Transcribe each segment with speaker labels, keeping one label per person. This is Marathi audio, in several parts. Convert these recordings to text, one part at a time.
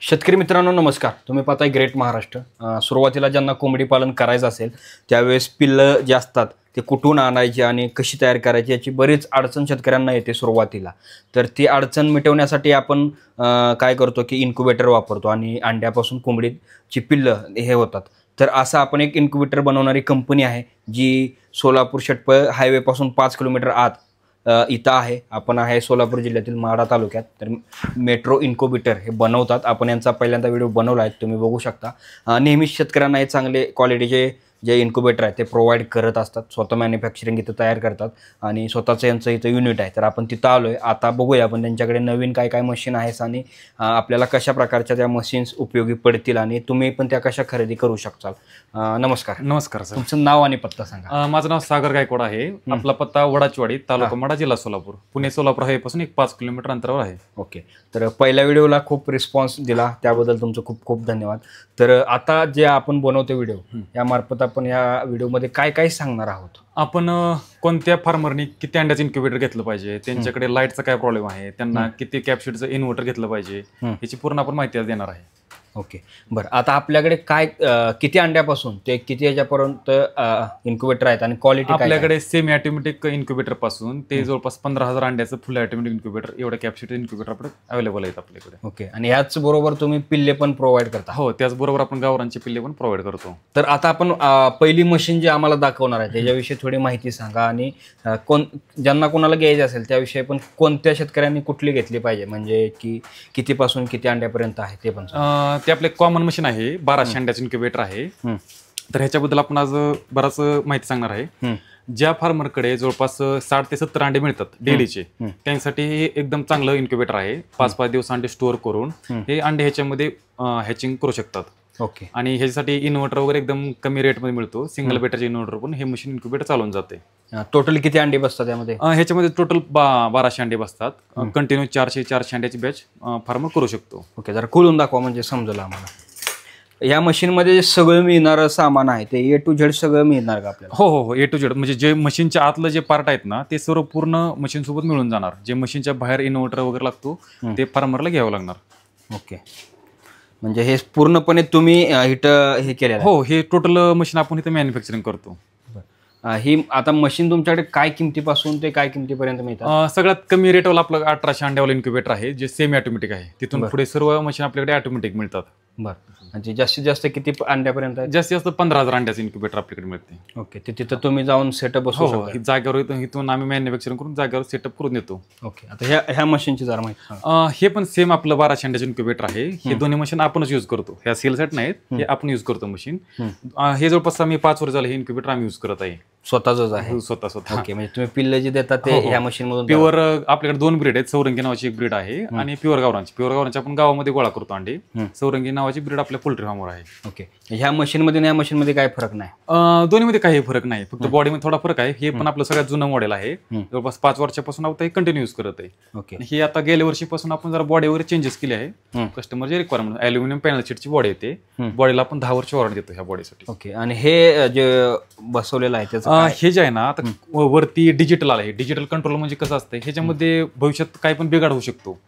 Speaker 1: शेतकरी मित्रांनो नमस्कार. तुम्ही पाहताय ग्रेट महाराष्ट्र. सुरुवातीला ज्यांना कोंबडी पालन करायचं असेल त्यावेळेस पिल्लं जे असतात ते कुठून आणायची आणि कशी तयार करायची याची बरीच अडचण शेतकऱ्यांना येते सुरुवातीला. तर ती अडचण मिटवण्यासाठी आपण काय करतो की इन्क्युबेटर वापरतो आणि अंड्यापासून कोंबडीची पिल्लं हे होतात. तर असं आपण एक इन्क्युबेटर बनवणारी कंपनी आहे जी सोलापूर शेटपळ हायवेपासून 5 किलोमीटर आत इथं आहे. आपण आहे सोलापूर जिल्ह्यातील माढा तालुक्यात. तर मेट्रो इन्क्युबेटर हे बनवतात. आपण यांचा पहिल्यांदा व्हिडिओ बनवला आहे, तुम्ही बघू शकता. नेहमीच शेतकऱ्यांना हे चांगले क्वालिटीचे जे इन्क्युबेटर आहे ते प्रोव्हाइड करत असतात. स्वतः मॅन्युफॅक्चरिंग इथं तयार करतात आणि स्वतःचं यांचं इथं युनिट आहे. तर आपण तिथं आलो आहे. आता बघूया आपण त्यांच्याकडे नवीन काय काय मशीन आहेत आणि आपल्याला कशा प्रकारच्या त्या मशीन्स उपयोगी पडतील आणि तुम्ही पण त्या कशा खरेदी करू शकताल. नमस्कार.
Speaker 2: नमस्कार सर.
Speaker 1: तुमचं नाव आणि पत्ता सांगा.
Speaker 2: माझं नाव सागर गायकवाड आहे. आपला पत्ता वडाचवाडी, तालुका माढा, जिल्हा सोलापूर. पुणे सोलापूर हायवेपासून एक 5 किलोमीटर अंतरावर आहे.
Speaker 1: ओके. तर पहिल्या व्हिडिओला खूप रिस्पॉन्स दिला त्याबद्दल तुमचं खूप खूप धन्यवाद. तर आता जे आपण बनवतो व्हिडिओ यामार्फत आपण या व्हिडिओमध्ये काय काय सांगणार आहोत.
Speaker 2: आपण कोणत्या फार्मरनी किती अंड्याचं इन्क्युबेटर घेतलं पाहिजे, त्यांच्याकडे लाईटचा काय प्रॉब्लेम आहे, त्यांना किती कॅपशीटचं इन्व्हर्टर घेतलं पाहिजे याची पूर्ण आपण माहिती देणार आहे.
Speaker 1: ओके बरं. आता आपल्याकडे काय किती अंड्यापासून ते किती याच्यापर्यंत इन्क्युबेटर आहेत आणि क्वालिटी
Speaker 2: आपल्याकडे सेमी ऑटोमॅटिक इन्क्युबेटर पासून ते जवळपास 15,000 अंड्याचं फुल ऑटोमॅटिक इन्क्युबेटर एवढ्या कॅपॅसिटी इन्क्युबेटर आपले अवेलेबल आहेत आपल्याकडे.
Speaker 1: ओके. आणि याच बरोबर तुम्ही पिल्ले पण प्रोव्हाइड करता.
Speaker 2: हो, त्याचबरोबर आपण गावरांचे पिल्ले पण प्रोव्हाइड करतो.
Speaker 1: तर आता आपण पहिली मशीन जी आम्हाला दाखवणार आहे त्याच्याविषयी थोडी माहिती सांगा आणि ज्यांना कोणाला घ्यायचे असेल त्याविषयी पण कोणत्या शेतकऱ्यांनी कुठली घेतली पाहिजे, म्हणजे की कितीपासून किती अंड्यापर्यंत आहे ते पण सांगा.
Speaker 2: ते आपले कॉमन मशीन आहे, 1200 अंड्याचं इन्क्युबेटर आहे. तर ह्याच्याबद्दल आपण आज बराच माहिती सांगणार आहे. ज्या फार्मरकडे जवळपास 60 ते 70 अंडे मिळतात डेलीचे, त्यांसाठी हे एकदम चांगलं इन्क्युबेटर आहे. 5-5 दिवस अंडे स्टोअर करून हे अंडे ह्याच्यामध्ये हॅचिंग करू शकतात.
Speaker 1: ओके.
Speaker 2: आणि ह्याच्यासाठी इन्व्हर्टर वगैरे एकदम कमी रेटमध्ये मिळतो. सिंगल बेटरचे इन्व्हर्टर पण हे मशीन इन्क्युबेटर चालून जाते.
Speaker 1: टोटल किती अंडे बसतात त्यामध्ये?
Speaker 2: ह्याच्यामध्ये टोटल 1200 अंडे बसतात. कंटिन्यू 400 अंड्याची बॅच फार्मर करू शकतो.
Speaker 1: ओके. जरा खोलून दाखवा म्हणजे समजलं आम्हाला. या मशीनमध्ये सगळं मिळणारं सामान आहे ते A to Z सगळं मिळणार का आपल्याला?
Speaker 2: हो हो हो, A to Z. म्हणजे जे मशीनच्या आतलं जे पार्ट आहेत ना ते सर्व पूर्ण मशीन सोबत मिळून जाणार. जे मशीनच्या बाहेर इन्व्हर्टर वगैरे लागतो ते फार्मरला घ्यावं लागणार.
Speaker 1: ओके. म्हणजे हे पूर्णपणे तुम्ही इथं हे केलेलं?
Speaker 2: हो, हे टोटल मशीन आपण इथं मॅन्युफॅक्चरिंग करतो.
Speaker 1: ही आता मशीन तुमच्याकडे काय किमतीपासून ते काय किमतीपर्यंत मिळतात?
Speaker 2: सगळ्यात कमी रेटवाला आपलं 1800 अंड्यावाला इन्क्युबेटर आहे जे सेमी ऑटोमॅटिक आहे. तिथून पुढे सर्व मशीन आपल्याकडे ऑटोमॅटिक मिळतात.
Speaker 1: बरं. म्हणजे जास्तीत जास्त किती अंड्यापर्यंत?
Speaker 2: जास्तीत जास्त 15,000 अंड्याचं इन्क्युबेटर आपल्याकडे मिळते.
Speaker 1: ओके. ते तिथं तुम्ही जाऊन सेटअप बसवू शकता?
Speaker 2: जागेवर इथून आम्ही मॅन्युफॅक्चरिंग करून जागेवर सेटअप करून देतो.
Speaker 1: ओके. आता ह्या मशीनची जरा माहिती.
Speaker 2: हे पण सेम आपलं 1200 अंड्याचं इन्क्युबेटर आहे. हे दोन्ही मशीन आपणच यूज करतो. ह्या सेलसाठी नाहीत, हे आपण यूज करतो मशीन. हे जवळपास आम्ही 5 वर्ष झालं हे इन्क्युबेटर आम्ही यूज करत आहे.
Speaker 1: स्वतःच आहे?
Speaker 2: स्वतः.
Speaker 1: ओके. म्हणजे तुम्ही पिल्ले जे देतात ते ह्या मशीन मधून?
Speaker 2: प्युअर आपल्याकडे 2 ब्रीड आहेत. सौरंगी नावाची एक ब्रीड आहे आणि प्युअर गावरांची आपण गावामध्ये गोळा करतो अंडे. सौरंगी नावाची ब्रीड आपल्या पोल्ट्री फार्मवर आहे.
Speaker 1: ओके. ह्या मशीनमध्ये आणि या मशीनमध्ये काय फरक नाही?
Speaker 2: दोन्हीमध्ये काही फरक नाही, फक्त बॉडीमध्ये थोडा फरक आहे. हे पण आपलं सगळ्यात जुनं मॉडेल आहे. जवळपास 5 वर्षापासून आपण कंटिन्यू यूज करत आहे.
Speaker 1: ओके.
Speaker 2: हे आता गेल्या वर्षीपासून आपण जरा बॉडी वगैरे चेंजेस केले आहे. कस्टमरची रिक्वायरमेंट अॅल्युमिनियम पॅनल शीटची बॉडी येते. बॉडीला आपण 10 वर्ष वॉरंटी देतो ह्या बॉडीसाठी.
Speaker 1: ओके. आणि हे जे बसवलेलं आहे त्याचं
Speaker 2: हे जे आहे ना आता वरती डिजिटल आलं आहे. डिजिटल कंट्रोल म्हणजे कसं असतं, ह्याच्यामध्ये भविष्यात काही पण बिघाड होऊ शकतो.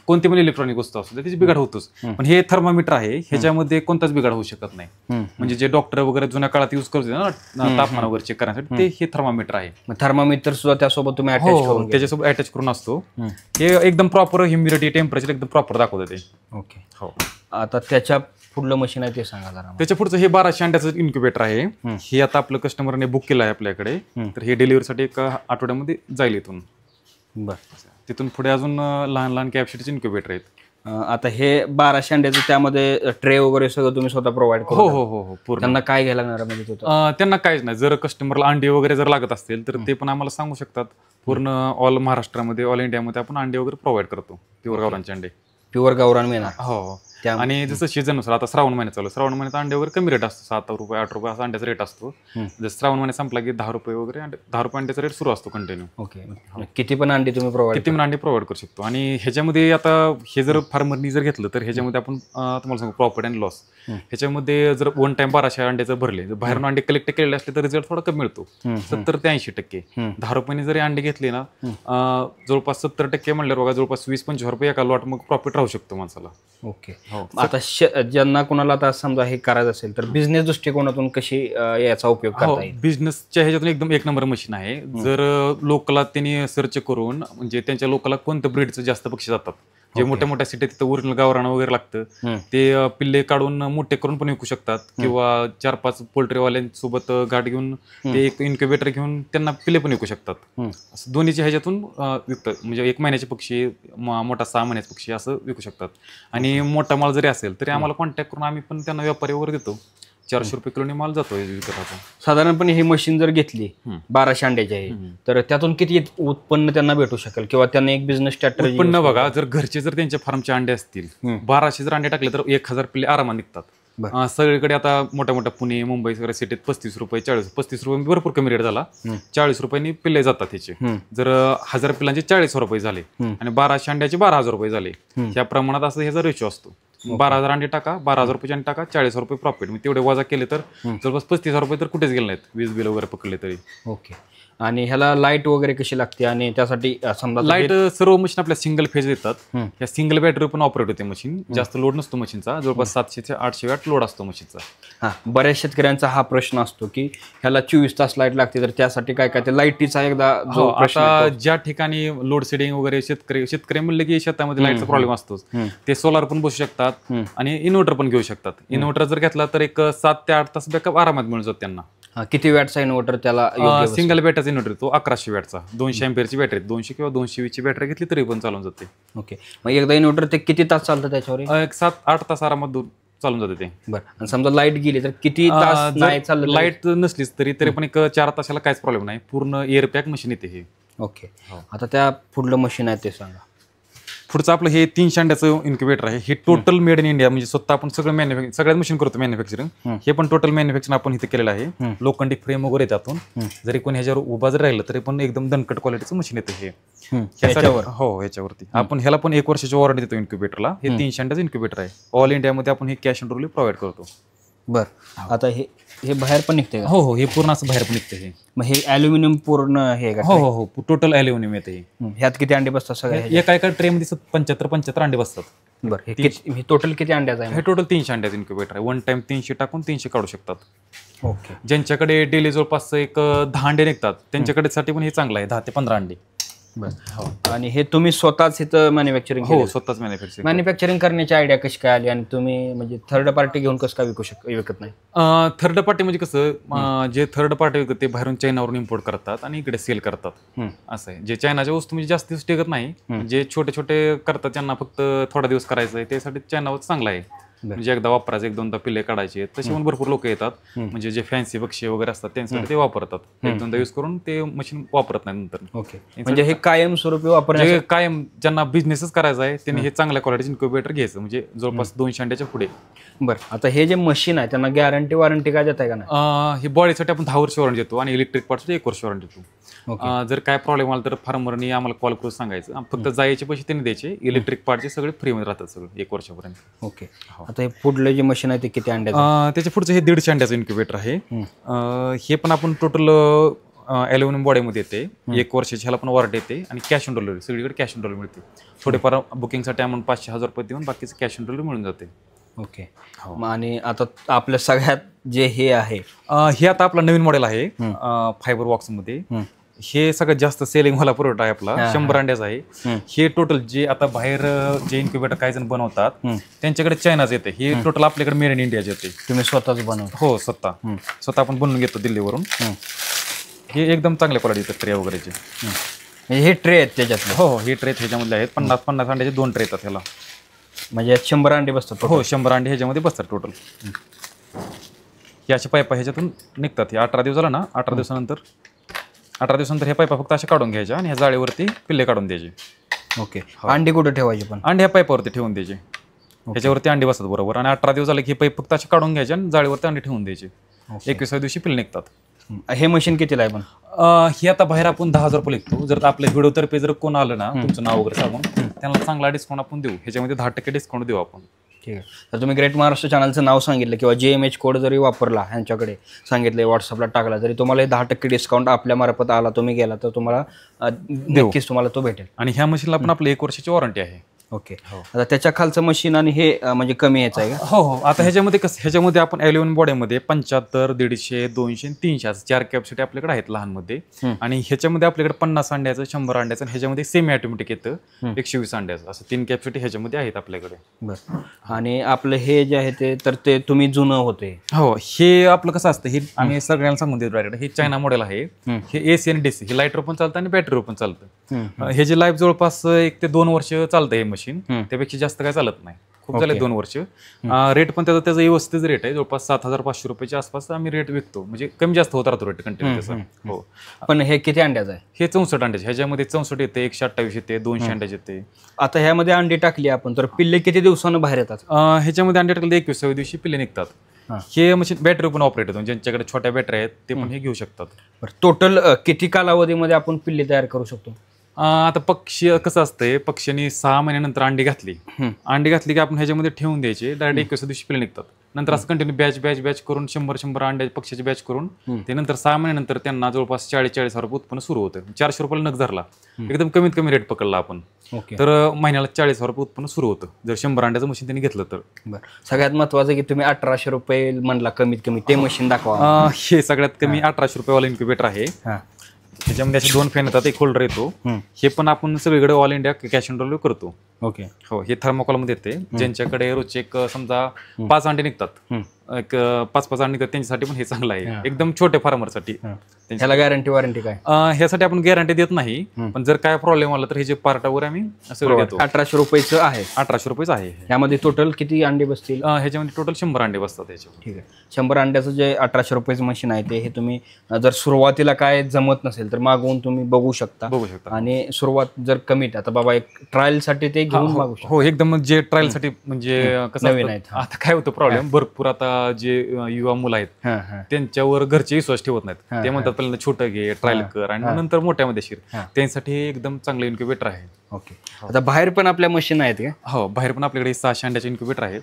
Speaker 2: कोणती पण इलेक्ट्रॉनिक वस्तू असते त्याची बिघाड होतोच. पण हे थर्मामीटर आहे, ह्याच्यामध्ये कोणताच बिघाड होऊ शकत नाही. म्हणजे जे डॉक्टर वगैरे जुन्या काळात युज करतो ना तापमान वगैरे चेक करण्यासाठी, ते हे थर्मामीटर आहे.
Speaker 1: थर्मामीटर सुद्धा त्यासोबत तुम्ही
Speaker 2: त्याच्यासोबत अटॅच करून असतो. हे एकदम प्रॉपर ह्युमिडिटी टेम्परेचर एकदम प्रॉपर दाखवतं ते.
Speaker 1: ओके. हो. आता त्याच्या पुढलं मशीन आहे ते सांगा जरा.
Speaker 2: त्याच्या पुढचं हे 1200 अंड्याचं इन्क्युबेटर आहे. हे आता आपलं कस्टमरने बुक केलं आहे आपल्याकडे. तर हे डिलिव्हरीसाठी 1 आठवड्यामध्ये जाईल इथून.
Speaker 1: बरं.
Speaker 2: तिथून पुढे अजून लहान लहान कॅपॅसिटीचे इन्क्युबेटर आहेत.
Speaker 1: आता हे 1200 अंड्याचं त्यामध्ये ट्रे वगैरे सगळं तुम्ही स्वतः प्रोव्हाइड करता?
Speaker 2: हो हो हो पूर्ण.
Speaker 1: त्यांना काय घ्यायला लागणार म्हणजे?
Speaker 2: त्यांना काहीच नाही. जर कस्टमरला अंडी वगैरे जर लागत असतील तर ते पण आम्हाला सांगू शकतात. पूर्ण ऑल महाराष्ट्रामध्ये, ऑल इंडियामध्ये आपण अंडे वगैरे प्रोव्हाइड करतो. प्युअर गावरांचे अंडे.
Speaker 1: प्युअर गावरान मिळणार?
Speaker 2: हो. आणि जसं सीझननुसार आता श्रावण महिन्यात चालू, श्रावण महिन्यात अंडे वगैरे कमी रेट असतो. 7 रुपये 8 रुपये असा अंड्याचा रेट असतो. जर श्रावण महिन्यात संपला की 10 रुपये वगैरे 10 रुपये अंड्याचा रेट सुरू असतो कंटिन्यू.
Speaker 1: ओके. किती पण अंडे तुम्ही प्रोव्हाइड?
Speaker 2: किती पण अंडे प्रोव्हाइड करू शकतो. आणि ह्याच्यामध्ये आता हे जर फार्मरनी जर घेतलं तर ह्याच्यामध्ये आपण तुम्हाला सांगू प्रॉफिट अँड लॉस. ह्याच्यामध्ये जर 1 टाइम 1200 अंड्याचं भरले, जर बाहेरून अंडे कलेक्ट केलेले असले तर रिझल्ट थोडा कमी मिळतो. 70 ते 80%. 10 रुपयांनी जरी अंडे घेतले ना जवळपास 70% म्हणल्यावर बघा जवळपास 20-25 रुपये एका लॉट मग प्रॉफिट राहू शकतो माणसाला.
Speaker 1: ओके.
Speaker 2: हो.
Speaker 1: आता ज्यांना कोणाला आता समजा हे करायचं असेल तर बिझनेस दृष्टिकोनातून कशी याचा उपयोग करता येईल?
Speaker 2: बिझनेसच्या ह्याच्यातून एकदम एक नंबर मशीन आहे. जर लोकला त्यांनी सर्च करून म्हणजे त्यांच्या लोकला कोणत्या ब्रीडचं जास्त पक्षी जातात, जे मोठ्या मोठ्या सिटीत तिथं ओरिजिनल गावरान वगैरे लागतं, ते पिल्ले काढून मोठे करून पण विकू शकतात, किंवा 4-5 पोल्ट्रीवाल्यांसोबत गाठ घेऊन ते एक इन्क्युबेटर घेऊन त्यांना पिल्ले पण विकू शकतात. असं दोन्हीच्या ह्याच्यातून विकतात. म्हणजे 1 महिन्याचे पक्षी, मोठा 6 महिन्याचे पक्षी असं विकू शकतात. आणि मोठा माल जरी असेल तरी आम्हाला कॉन्टॅक्ट करून आम्ही पण त्यांना व्यापारी वगैरे देतो. 400 रुपये किलोने माल जातो विकताचा.
Speaker 1: साधारणपणे ही मशीन जर घेतली 1200 अंड्याची आहे, तर त्यातून किती उत्पन्न त्यांना भेटू शकेल, किंवा त्यांना एक बिझनेस स्ट्रॅटेजी?
Speaker 2: उत्पन्न बघा, जर घरचे जर त्यांच्या फार्मचे अंडे असतील, 1200 जर अंडे टाकले तर 1000 पिल्ले आरामात निघतात. सगळीकडे आता मोठ्या मोठ्या पुणे, मुंबई सगळ्या सिटीत 35 रुपये, 35 रुपये भरपूर कमी रेट झाला. 40 रुपयांनी पिल्ले जातात त्याचे. जर 1000 पिल्लांचे 40 रुपये झाले आणि 1200 अंड्याचे 12,000 रुपये झाले, या प्रमाणात असं ह्याचा रेशो असतो. 12,000 अंडे टाका, 12,000 रुपये अंडे टाका, 40 रुपये प्रॉफिट. मग तेवढे वजा केले तर जवळपास 35,000 रुपये तर कुठेच गेले नाहीत, वीज बिल वगैरे पकडले तरी.
Speaker 1: ओके. आणि ह्याला लाईट वगैरे कशी लागते? आणि त्यासाठी समजा
Speaker 2: लाईट सर्व मशीन आपल्या सिंगल फेज येतात. या सिंगल बॅटरी पण ऑपरेट होते मशीन. जास्त लोड नसतो मशीनचा, जवळपास 700 ते 800 वॅट लोड असतो मशीनचा.
Speaker 1: हा, बऱ्याच शेतकऱ्यांचा हा प्रश्न असतो की ह्याला 24 तास लाईट लागते, तर त्यासाठी काय काय ते लाईटीचा एकदा जो
Speaker 2: आता ज्या ठिकाणी लोड शेडिंग वगैरे शेतकरी म्हणले की शेतामध्ये लाईटचा प्रॉब्लेम असतोच, ते सोलार पण बसू शकतात आणि इन्व्हर्टर पण घेऊ शकतात. इन्व्हर्टर जर घेतला तर एक 7 ते 8 तास बॅकअप आरामात मिळून जातो त्यांना.
Speaker 1: किती वॅटचा इन्व्हर्टर त्याला?
Speaker 2: सिंगल बॅटरीचा इन्व्हर्टर तो 1100 वॅटचा, 200 अँपिअरची बॅटरी, 200 किंवा 220 ची बॅटरी घेतली तरी पण चालून जाते.
Speaker 1: ओके. मग एकदा इन्व्हर्टर ते किती तास चालतं त्याच्यावर?
Speaker 2: एक 7-8 तास आरामात चालून जाते ते.
Speaker 1: बरं. आणि समजा लाईट गेली तर किती तास नाही चाललं?
Speaker 2: लाईट नसलीच तरी पण एक 4 तासाला काहीच प्रॉब्लेम नाही. पूर्ण एअर पॅक मशीन येते हे.
Speaker 1: ओके. आता त्या पुढलं मशीन आहे ते सांगा.
Speaker 2: पुढचं आपलं हे 300 अंड्याचं इन्क्युबेटर आहे. हे टोटल मेड इन इंडिया, म्हणजे स्वतः आपण सगळ्याच मशीन करतो मॅन्युफॅक्चरिंग. हे पण टोटल मॅन्युफॅक्चरिंग आपण इथे केलेलं आहे. लोखंडी फ्रेम वगैरे त्यातून जरी कोणी ह्याच्यावर उभा जर राहिलं तरी पण एकदम दणकट क्वालिटीचं मशीन येतं हे. हो, ह्याच्यावरती आपण ह्याला पण 1 वर्षाची वॉरंटी देतो इन्क्युबेटरला. हे 300 अंड्याचं इन्क्युबेटर आहे. ऑल इंडियामध्ये आपण हे कॅश ऑन डिलिव्हरी प्रोव्हाइड करतो.
Speaker 1: बरं. आता हे बाहेर पण निघते का?
Speaker 2: हो, हे पूर्ण असं बाहेर पण निघतं हे.
Speaker 1: मग हे ॲल्युमिनियम पूर्ण हे का?
Speaker 2: हो, टोटल ॲल्युमिनियम येते.
Speaker 1: ह्यात किती अंडे बसतात सगळे?
Speaker 2: एका ट्रेमध्ये 75 अंडे बसतात.
Speaker 1: बरं. हे टोटल किती अंड्याचं आहे?
Speaker 2: हे टोटल 300 अंड्याचं इन्क्युबेटर आहे. 1 टाइम 300 टाकून 300 काढू शकतात.
Speaker 1: ओके.
Speaker 2: ज्यांच्याकडे डेली जवळपास एक 10 अंडे निघतात त्यांच्याकडे साठी पण हे चांगलं आहे, 10 ते 15 अंडे.
Speaker 1: हो. आणि हे तुम्ही स्वतःच इथं मॅन्युफॅक्चरिंग?
Speaker 2: हो, स्वतःच
Speaker 1: मॅन्युफॅक्चरिंग करण्याची आयडिया कशी काय आली, आणि तुम्ही म्हणजे थर्ड पार्टी घेऊन कसं काय विकत नाही?
Speaker 2: थर्ड पार्टी म्हणजे कसं, जे थर्ड पार्टी विकत ते बाहेरून चायनावरून इम्पोर्ट करतात आणि इकडे सेल करतात. असं आहे. जे चायनाच्या वस्तू म्हणजे जास्त दिवस टिकत नाही, जे छोटे छोटे करतात त्यांना फक्त थोडा दिवस करायचं आहे, त्यासाठी चायनावर चांगला आहे. म्हणजे एकदा वापरायचं, 1-2दा पिल्ले काढायचे. तसे पण भरपूर लोक येतात, म्हणजे जे फॅन्सी पक्षी वगैरे असतात त्यांच्यासाठी ते वापरतात. 1-2दा यूज करून ते मशीन वापरत नाही नंतर.
Speaker 1: ओके. म्हणजे हे कायमस्वरूपी वापरण्याचे,
Speaker 2: कायम ज्यांना बिझनेसच करायचा आहे त्यांनी हे चांगल्या क्वालिटीचं इन्क्युबेटर घ्यायचं, म्हणजे जवळपास 200 अंड्याच्या पुढे.
Speaker 1: बरं. आता हे जे मशीन आहे त्यांना गॅरंटी वॉरंटी काय देताय का नाही?
Speaker 2: हे बॉडीसाठी आपण 10 वर्ष वॉरंटी देतो आणि इलेक्ट्रिक पार्टसाठी 1 वर्ष वॉरंटी देतो. जर काय प्रॉब्लेम आला तर फार्मरनी आम्हाला कॉल करून सांगायचं, फक्त जायचे पैसे त्यांनी द्यायचे. इलेक्ट्रिक पार्टचे सगळे फ्रीमध्ये राहतात सगळं 1 वर्षापर्यंत.
Speaker 1: ओके. आता हे पुढलं जे मशीन आहे ते किती अंड्याचं?
Speaker 2: त्याच्या पुढचं हे 150 अंड्याचं इन्क्युबेटर आहे. हे पण आपण टोटल ॲल्युमिनियम बॉडीमध्ये येते. 1 वर्षाची ह्याला पण वॉरंटी येते आणि कॅश ऑन डिलिव्हरी सगळीकडे कॅश ऑन डिलिव्हरी मिळते. थोडेफार बुकिंगसाठी अमाऊंट 500-1000 रुपये देऊन बाकीचं कॅश ऑन डिलिव्हरी मिळून जाते.
Speaker 1: ओके. आणि आता आपल्या सगळ्यात जे हे आहे,
Speaker 2: हे आता आपला नवीन मॉडेल आहे फायबर बॉक्समध्ये. हे सगळ्यात जास्त सेलिंग वाला प्रोडक्ट आहे आपला. 100 अंड्याचा आहे हे. टोटल जे आता बाहेर जे इन्क्युबेटर काही जण बनवतात त्यांच्याकडे चायनाच येते. हे टोटल आपल्याकडे मेड इन इंडियाचे येते.
Speaker 1: तुम्ही स्वतःच बनवता?
Speaker 2: हो, स्वतः आपण बनवून घेतो दिल्लीवरून. हे एकदम चांगल्या क्वालिटीचे ट्रे वगैरेचे.
Speaker 1: हे ट्रे आहेत त्याच्यातले?
Speaker 2: हो, हे ट्रे ह्याच्यामधले आहेत. 50-50 अंड्याचे 2 ट्रे येतात ह्याला.
Speaker 1: म्हणजे 100 अंडे बसतात?
Speaker 2: हो, 100 अंडे ह्याच्यामध्ये बसतात टोटल. हे असे पायपा ह्याच्यातून निघतात. हे 18 दिवस झाला ना, 18 दिवसानंतर हे पायपा फक्त असे काढून घ्यायचे आणि ह्या जाळीवरती पिल्ले काढून द्यायचे.
Speaker 1: ओके. अंडी कुठे ठेवायचे पण?
Speaker 2: अंडे ह्या पाईपावरती ठेवून द्यायचे. ह्याच्यावरती अंडी बसतात बरोबर. आणि 18 दिवस झाले की हे पाईप फक्त असे काढून घ्यायचे आणि जाळीवरती अंडे ठेवून द्यायचे. 21व्या दिवशी पिल्ले निघतात.
Speaker 1: हे मशीन कितीला आहे पण?
Speaker 2: हे आता बाहेर आपण 10,000 रुपये लिखतो. जर आपल्या व्हिडिओतर्फे जर कोण आलं ना, तुमचं नाव वगैरे सांगून, त्यांना चांगला डिस्काउंट आपण देऊ. ह्याच्यामध्ये 10% डिस्काउंट देऊ आपण.
Speaker 1: ठीक आहे. तर तुम्ही ग्रेट महाराष्ट्र चॅनलचं नाव सांगितलं किंवा JMH कोड जरी वापरला, ह्यांच्याकडे सांगितले, व्हॉट्सअपला टाकला, तरी तुम्हाला 10% डिस्काउंट आपल्या मार्फत आला, तुम्ही गेला तर तुम्हाला नक्कीच तुम्हाला तो भेटेल.
Speaker 2: आणि ह्या मशीनला पण आपली 1 वर्षाची वॉरंटी आहे.
Speaker 1: ओके. आता त्याच्या खालचं मशीन आणि हे म्हणजे कमी यायचं आहे का?
Speaker 2: हो हो. आता ह्याच्यामध्ये कसं, ह्याच्यामध्ये आपण ॲल्युमिनियम बॉडीमध्ये 75, 150, 200 आणि 300 असं 4 कॅपॅसिटी आपल्याकडे आहेत लहानमध्ये. आणि ह्याच्यामध्ये आपल्याकडे 50 अंड्याचं, 100 अंड्याचं आणि ह्याच्यामध्ये सेमी ऑटोमॅटिक येतं 120 अंड्याचं, असं 3 कॅपॅसिटी ह्याच्यामध्ये आहेत आपल्याकडे.
Speaker 1: बरं. आणि आपलं हे जे आहे ते तर ते तुम्ही जुनं होते.
Speaker 2: हो, हे आपलं कसं असतं, हे आम्ही सगळ्याला सांगून देतो डायरेक्ट, हे चायना मॉडेल आहे. हे AC आणि DC, हे लाईटवर पण चालतं आणि बॅटरीवर पण चालतं. हे जे लाईफ जवळपास 1 ते 2 वर्ष चालतं हे मशीन, त्यापेक्षा जास्त काय चालत नाही. खूप झाले 2 वर्ष. रेट पण त्याचा व्यवस्थित रेट आहे, जवळपास 7,500 रुपयाच्या आसपास आम्ही रेट विकतो. म्हणजे कमी जास्त होत राहतो रेट कंटिन्यू त्याचा. हो.
Speaker 1: पण हे किती अंड्याचं आहे?
Speaker 2: हे 64 अंड्याचे. ह्याच्यामध्ये 64 येते, 128 येते, 200 अंड्याचे येते.
Speaker 1: आता ह्यामध्ये अंडी टाकली आपण तर पिल्ले किती दिवसानं बाहेर येतात?
Speaker 2: ह्याच्यामध्ये अंडे टाकले 21व्या दिवशी पिल्ले निघतात. हे मशीन बॅटरी पण ऑपरेट होतो, ज्यांच्याकडे छोट्या बॅटरी आहेत ते पण हे घेऊ शकतात.
Speaker 1: टोटल किती कालावधीमध्ये आपण पिल्ले तयार करू शकतो?
Speaker 2: आता पक्षी कसं असतंय, पक्ष्यांनी 6 महिन्यानंतर अंडी घातली की आपण ह्याच्यामध्ये ठेवून द्यायचे, डायरेक्ट 21व्या दिवशी पिल्ले निघतात. नंतर असं कंटिन्यू बॅच करून 100 अंड्या पक्षाची बॅच करून ते नंतर 6 महिन्यानंतर त्यांना जवळपास 40,000 रुपये उत्पन्न सुरू होतं. 400 रुपयाला नग धरला, एकदम कमीत कमी रेट पकडला आपण, तर महिन्याला 40,000 रुपये उत्पन्न सुरू होतं जर 100 अंड्याचं मशीन त्यांनी घेतलं तर.
Speaker 1: बरं. सगळ्यात महत्वाचं की तुम्ही 1,800 रुपये म्हणला कमीत कमी, ते मशीन दाखवा.
Speaker 2: हे सगळ्यात कमी 1,800 रुपयेवाला इन्क्युबेटर आहे. त्याच्यामध्ये असे 2 फॅन येतात, एक होल्डर येतो. हे पण आपण सगळीकडे all India cash on delivery करतो.
Speaker 1: ओके.
Speaker 2: हो, हे थर्मोकॉल मध्ये येते. ज्यांच्याकडे रोजचे एक समजा 5 अंडे निघतात, एक 5-5 अंडे निघतात, त्यांच्यासाठी पण हे चांगलं आहे, एकदम छोट्या फार्मरसाठी.
Speaker 1: ह्याला गॅरंटी वॉरंटी काय?
Speaker 2: ह्यासाठी आपण गॅरंटी देत नाही, पण जर काय प्रॉब्लेम आला तर हे जे पार्ट वगैरे आम्ही सगळं देतो.
Speaker 1: 1,800 रुपयाचं आहे.
Speaker 2: 1,800 रुपयेच आहे.
Speaker 1: यामध्ये टोटल किती अंडे बसतील?
Speaker 2: ह्याच्यामध्ये टोटल 100 अंडे बसतात याच्यावर.
Speaker 1: ठीक आहे. 100 अंड्याचं जे 1,800 रुपयाचं मशीन आहे ते हे तुम्ही जर सुरुवातीला काय जमत नसेल तर मागवून तुम्ही बघू शकता. आणि सुरुवात जर कमी, आता बाबा एक ट्रायल साठी ते घेऊन मागू शकता.
Speaker 2: हो, एकदम जे ट्रायल साठी म्हणजे कसं नवीन आहेत. आता काय होतं प्रॉब्लेम, भरपूर आता जे युवा मुलं आहेत त्यांच्यावर घरचे विश्वास ठेवत नाहीत. ते म्हणतात पहिल्यांदा छोटं घे, ट्रायल कर आणि नंतर मोठ्यामध्ये शिर. त्यांसाठी हे एकदम चांगलं इन्क्युबेटर आहे.
Speaker 1: ओके. आता बाहेर पण आपल्या मशीन आहेत का?
Speaker 2: हो, बाहेर पण आपल्याकडे 600 अंड्याचे इन्क्युबेटर आहेत.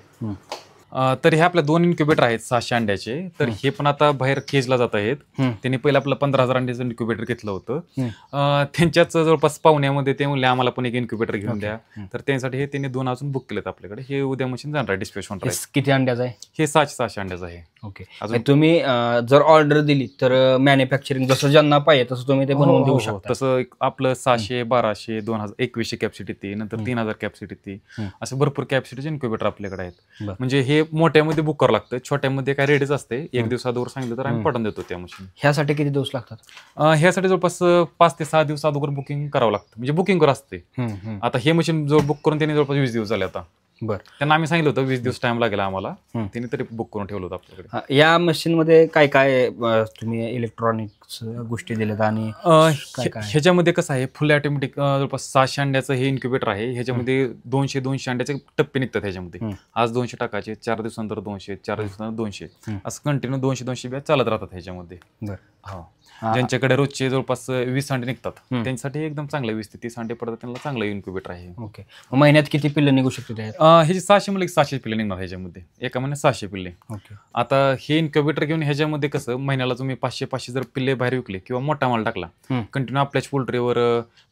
Speaker 2: तर हे आपल्या 2 इन्क्युबेटर आहेत 600 अंड्याचे. तर हे पण आता बाहेर केजला जात आहेत. त्यांनी पहिलं आपलं 15,000 अंड्याचं इन्क्युबेटर घेतलं होतं. त्यांच्याच जवळपास पाहुण्यामध्ये ते म्हणले आम्हाला पण एक इन्क्युबेटर घेऊन द्या, तर त्यांसाठी हे त्यांनी 2 अजून बुक केलेत आपल्याकडे. हे उद्या मशीन जाणार आहे, डिस्पॅच होणार आहे.
Speaker 1: किती अंड्याचं आहे?
Speaker 2: हे 600 अंड्याचं आहे.
Speaker 1: ओके. तुम्ही जर ऑर्डर दिली तर मॅन्युफॅक्चरिंग जसं ज्यांना पाहिजे तसं तुम्ही ते बनवून देऊ शकता.
Speaker 2: तसं आपलं 600, 1200, 2000, 2100 कॅपॅसिटी, नंतर 3000 कॅपॅसिटी, असं भरपूर कॅपॅसिटीचे इन्क्युबेटर आपल्याकडे आहेत. म्हणजे हे मोठ्यामध्ये बुक करावं लागतं, छोट्यामध्ये काय रेडीच असते. 1 दिवस अगोदर सांगितलं तर आम्ही पाठवून देतो त्या मशीन.
Speaker 1: ह्यासाठी किती दिवस लागतात?
Speaker 2: ह्यासाठी जवळपास 5 ते 6 दिवस अगोदर बुकिंग करावं लागतं, म्हणजे बुकिंग वर असते. आता हे मशीन जो बुक करून त्यांनी जवळपास 20 दिवस झाले. आता त्यांना आम्ही सांगितलं होतं 20 दिवस टाइम लागेल आम्हाला, त्यांनी तरी बुक करून ठेवलं होतं आपल्याकडे.
Speaker 1: या मशीन मध्ये काय काय तुम्ही इलेक्ट्रॉनिक्स गोष्टी दिल्यात? आणि
Speaker 2: ह्याच्यामध्ये कसं आहे, फुल ऑटोमॅटिक जवळपास 600 अंड्याचं हे इन्क्युबेटर आहे. ह्याच्यामध्ये 200 अंड्याचे टप्पे निघतात. ह्याच्यामध्ये आज 200 टाकायचे, 4 दिवसानंतर 200, 4 दिवसानंतर 200, असं कंटिन्यू 200 बॅच चालत राहतात ह्याच्यामध्ये. हो, ज्यांच्याकडे रोजचे जवळपास 20 अंडे निघतात त्यांच्यासाठी एकदम चांगलं 20 ते 30 अंडे पडतात, त्यांना चांगलं इन्क्युबेटर आहे.
Speaker 1: ओके. महिन्यात किती पिल्ले निघू शकते?
Speaker 2: ह्याचे 600 म्हणजे 600 पिल्ले निघणार ह्याच्यामध्ये, एका महिन्यात 600 पिल्ले. आता हे इन्क्युबेटर घेऊन ह्याच्यामध्ये कसं महिन्याला तुम्ही 500 जर पिल्ले बाहेर विकले किंवा मोठा माल टाकला, कंटिन्यू आपल्याच पोल्ट्रीवर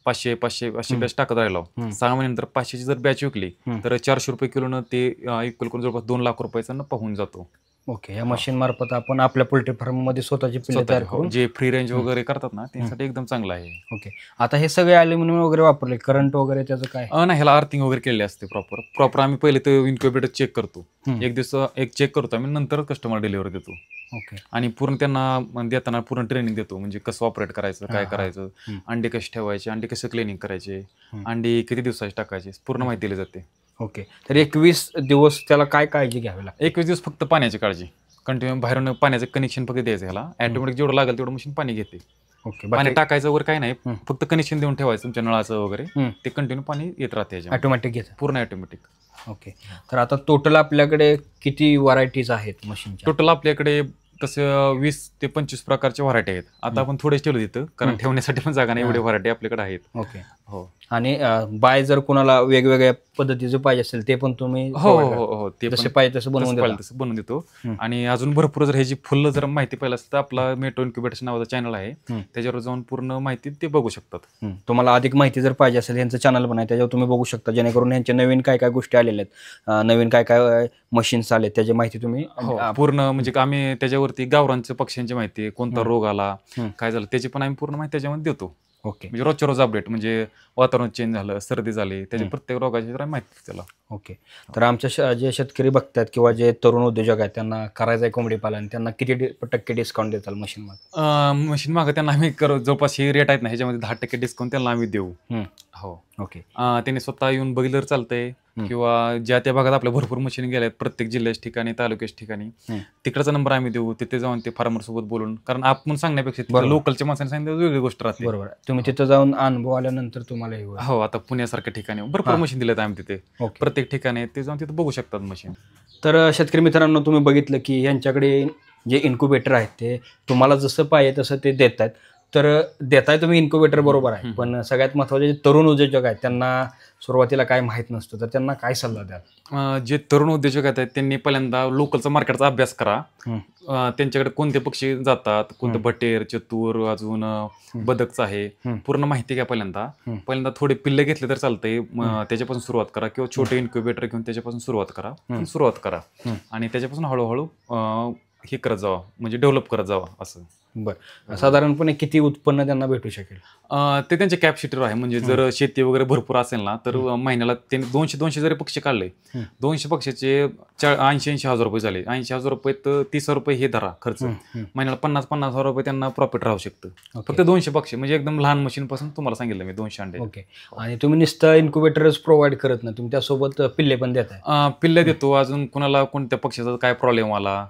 Speaker 2: 500 बॅच टाकत राहिलो, 6 महिन्यानंतर 500ची जर बॅच विकली तर 400 रुपये किलोनं ते इक्वल करून जवळपास 2 लाख रुपयाचा नफा होऊन जातो.
Speaker 1: ओके. या मशीन मार्फत आपण आपल्या पोल्ट्री फार्म मध्ये स्वतःची पिल्ले तयार करून
Speaker 2: जे फ्री रेंज वगैरे करतात ना त्यांच्यासाठी एकदम चांगलं आहे.
Speaker 1: ओके. आता हे सगळे अल्युमिनियम वगैरे वापरले, करंट वगैरे त्याचं काय?
Speaker 2: नाही, ह्याला अर्थिंग वगैरे केलेली असते प्रॉपर. आम्ही पहिले ते इन्क्युबेटर चेक करतो, 1 दिवस चेक करतो आम्ही, नंतर कस्टमर डिलिव्हरी देतो.
Speaker 1: ओके.
Speaker 2: आणि पूर्ण त्यांना देताना पूर्ण ट्रेनिंग देतो, म्हणजे कसं ऑपरेट करायचं, काय करायचं, अंडे कसे ठेवायचे, अंडे कसं क्लिनिंग करायचे, अंडे किती दिवसाचे टाकायचे, पूर्ण माहिती दिली जाते.
Speaker 1: ओके. तर 21 दिवस त्याला काय काळजी घ्यावी लागते?
Speaker 2: 21 दिवस फक्त पाण्याची काळजी, कंटिन्यू बाहेरून पाण्याचं कनेक्शन फक्त द्यायचं. ह्याला ऑटोमॅटिक जेवढं लागेल तेवढं मशीन पाणी घेते.
Speaker 1: ओके.
Speaker 2: पाणी टाकायचं वगैरे काही नाही, फक्त कनेक्शन देऊन ठेवायचं तुमच्या नळाचं वगैरे, ते कंटिन्यू पाणी येत राहते
Speaker 1: ऑटोमॅटिक घेतं,
Speaker 2: पूर्ण ऑटोमॅटिक.
Speaker 1: ओके. तर आता टोटल आपल्याकडे किती व्हरायटीज आहेत मशीनच्या?
Speaker 2: टोटल आपल्याकडे तसं 20 ते 25 प्रकारच्या व्हरायटी आहेत. आता आपण थोडेच ठेवलं तिथं, कारण ठेवण्यासाठी पण जागा नाही, एवढे व्हरायटी आपल्याकडे आहेत.
Speaker 1: ओके.
Speaker 2: हो.
Speaker 1: आणि बाय जर कोणाला वेगवेगळ्या पद्धतीचं पाहिजे असेल ते पण तुम्ही
Speaker 2: हो
Speaker 1: provide
Speaker 2: हो
Speaker 1: करता?
Speaker 2: हो ते
Speaker 1: जसे
Speaker 2: पण
Speaker 1: पाहिजे तसं बनवून
Speaker 2: तसं
Speaker 1: देता?
Speaker 2: पाहिजे तसं बनवून देतो. आणि अजून भरपूर जर ह्याची फुल जर माहिती पाहिजे असेल तर आपला मेट्रो इन्क्युबेटर्स नावाचा चॅनल आहे, त्याच्यावर जाऊन पूर्ण माहिती ते बघू शकतात.
Speaker 1: तुम्हाला अधिक माहिती जर पाहिजे असेल यांचं चॅनल पण आहे त्याच्यावर तुम्ही बघू शकता, जेणेकरून यांच्या नवीन काय काय गोष्टी आलेल्या आहेत, नवीन काय काय मशीन्स आले त्याची माहिती तुम्ही
Speaker 2: हो पूर्ण म्हणजे आम्ही त्याच्यावरती गावरांच्या पक्ष्यांची माहिती, कोणता रोग आला, काय झालं त्याची पण आम्ही पूर्ण माहिती त्याच्यामध्ये देतो.
Speaker 1: ओके
Speaker 2: म्हणजे रोजच्या रोज अपडेट, म्हणजे वातावरण चेंज झालं, सर्दी झाली, त्याच्या प्रत्येक रोगाची जरा माहिती त्याला.
Speaker 1: ओके. तर आमच्या जे शेतकरी बघतात किंवा जे तरुण उद्योजक आहेत त्यांना करायचं आहे कोंबडी पालन, त्यांना किती टक्के डिस्काउंट देताल मशीनमध्ये?
Speaker 2: मशीन मागं त्यांना आम्ही जवळपास हे रेट आहेत ना ह्याच्यामध्ये 10% डिस्काउंट त्यांना आम्ही देऊ. हो
Speaker 1: ओके.
Speaker 2: त्यांनी स्वतः येऊन बघितलं तर चालतंय, किंवा ज्या त्या भागात आपल्या भरपूर मशीन गेल्या आहेत प्रत्येक जिल्ह्याच्या ठिकाणी, तालुक्याच्या ठिकाणी, तिकडचा नंबर आम्ही देऊ, तिथे जाऊन ते फार्मर सोबत बोलून, कारण आपण सांगण्यापेक्षा लोकलच्या माणसाने सांगितलं वेगळी गोष्ट राहते.
Speaker 1: बरोबर. तुम्ही तिथं जाऊन अनुभव आल्यानंतर तुम्हाला
Speaker 2: हो आता पुण्यासारख्या ठिकाणी भरपूर मशीन दिलेत आम्ही तिथे, प्रत्येक ठिकाणी ते जाऊन तिथे बघू शकतात मशीन.
Speaker 1: तर शेतकरी मित्रांनो तुम्ही बघितलं की यांच्याकडे जे इन्क्युबेटर आहेत ते तुम्हाला जसं पाहिजे तसं ते देत आहेत. तर देताय तुम्ही इन्क्युबेटर बरोबर आहे, पण सगळ्यात महत्त्वाचे जे तरुण उद्योजक आहेत त्यांना सुरुवातीला काय माहीत नसतं, तर त्यांना काय सल्ला द्याल?
Speaker 2: जे तरुण उद्योजक आहेत त्यांनी पहिल्यांदा लोकलचा मार्केटचा अभ्यास करा. त्यांच्याकडे कोणते पक्षी जातात, कोणते बटेर, चतुर, अजून बदकचं आहे, पूर्ण माहिती घ्या पहिल्यांदा थोडे पिल्ले घेतले तर चालतंय, त्याच्यापासून सुरुवात करा, किंवा छोटे इन्क्युबेटर घेऊन त्याच्यापासून सुरुवात करा आणि त्याच्यापासून हळूहळू हे करत जावा, म्हणजे डेव्हलप करत जावा असं.
Speaker 1: बरं. साधारणपणे किती उत्पन्न त्यांना भेटू शकेल?
Speaker 2: ते त्यांच्या कॅपॅसिटीवर आहे. म्हणजे जर शेती वगैरे भरपूर असेल ना तर महिन्याला त्यांनी 200 जरी पक्षी काढले, 200 पक्षीचे 80,000 रुपये झाले, 80,000 रुपये तर 30,000 रुपये हे धरा खर्च, महिन्याला 50,000 रुपये त्यांना प्रॉफिट राहू शकतं. फक्त 200 पक्षी, म्हणजे एकदम लहान मशीन पासून तुम्हाला सांगितलं मी 200 अंडे.
Speaker 1: ओके. आणि तुम्ही नुसतं इन्क्युबेटरच प्रोव्हाइड करत नाही, तुम्ही त्यासोबत पिल्ले पण देताय?
Speaker 2: पिल्ले देतो. अजून कुणाला कोणत्या पक्षाचा काय प्रॉब्लेम आला,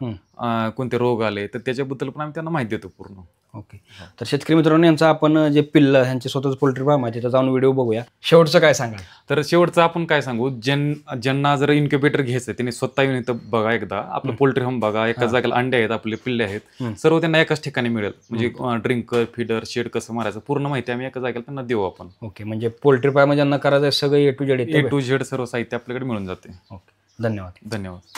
Speaker 2: कोणते रोग आले तर त्याच्याबद्दल पण आम्ही त्यांना माहिती देतो पूर्ण.
Speaker 1: ओके. तर शेतकरी मित्रांनो यांचं आपण जे पिल्लं ह्यांचे स्वतःच पोल्ट्री फार्म आहे तिथं जाऊन व्हिडिओ बघूया. शेवटचं काय सांगाल?
Speaker 2: तर शेवटचं आपण काय सांगू, ज्यांना जर इन्क्युबेटर घ्यायचं त्यांनी स्वतः येऊन इथं बघा, एकदा आपलं पोल्ट्री फार्म बघा, एकाच जागेला अंडे आहेत, आपले पिल्ले आहेत, सर्व त्यांना एकाच ठिकाणी मिळेल. म्हणजे ड्रिंकर, फीडर, शेड कसं मारायचं पूर्ण माहिती आम्ही एका जागेला त्यांना देऊ आपण.
Speaker 1: ओके. म्हणजे पोल्ट्री फार्म ज्यांना करायचं सगळं A to Z
Speaker 2: सर्व साहित्य आपल्याकडे मिळून जाते.
Speaker 1: ओके. धन्यवाद.
Speaker 2: धन्यवाद.